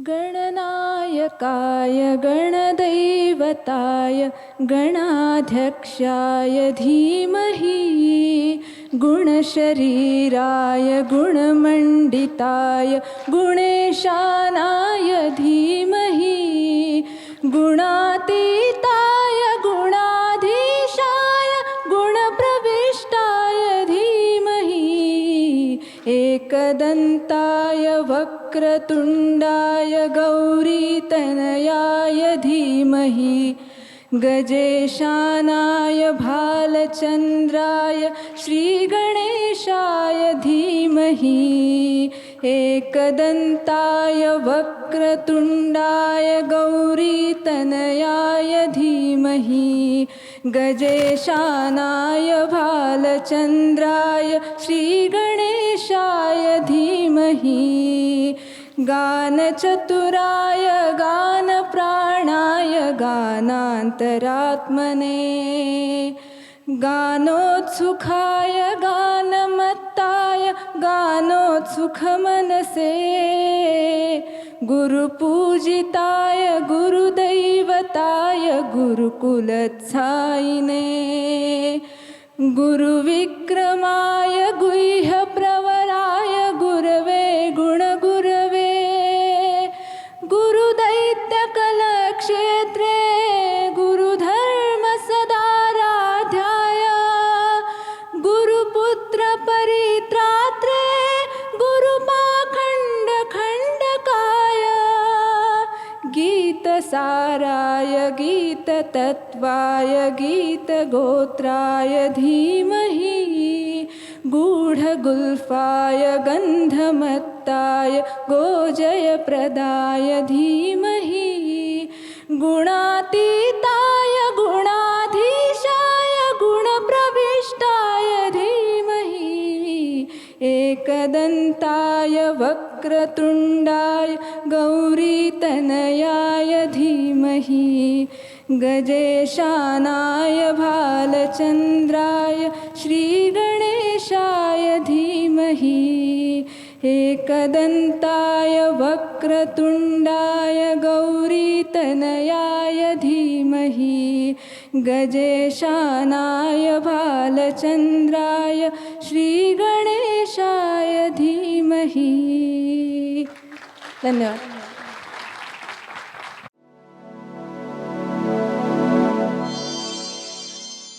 गणनायकाय गणदैवताय गणाध्यक्षाय धीमहि गुणशरीराय गुणमण्डिताय गुणेशानाय धीमहि गुणातीताय गुणाधीशाय गुणप्रविष्टाय धीमहि एकदन्ताय वक्रतुण्डाय गौरीतनयाय धीमहि गजेशानाय भालचन्द्राय श्रीगणेशाय धीमहि एकदन्ताय वक्रतुण्डाय गौरीतनयाय धीमहि गजेशानाय भालचन्द्राय श्रीगणेशाय धीमहि गानचतुराय गानप्राणाय गानान्तरात्मने गानोत्सुखाय गानमत्ताय गानोत्सुखमनसे गुरुपूजिताय गुरुदैवताय गुरुकुलत्सायिने गुरुविक्रमाय गुह्यप्रवराय गुरवे गुणगुरवे गुरुदैत्यकलक्षेत्रे गुरुधर्मसदाराध्याय गुरुपुत्रपरित्रात्रे गुरुपाखण्डखण्डकाय गीतसाराय गीततत्त्वाय गीतगोत्राय धीमहि गूढगुल्फाय गन्धमत्ताय गोजयप्रदाय धीमहि गुणातीताय गुणाधीशाय गुणप्रविष्टाय धीमहि एकदन्ताय वक्रतुण्डाय गौरीतनयाय धीमहि गजेशानाय भालचन्द्राय श्रीगणेशाय धीमहि एकदन्ताय वक्रतुण्डाय गौरीतनयाय धीमहि गजेशानाय भालचन्द्राय श्रीगणेशाय धीमहि। धन्यवाद।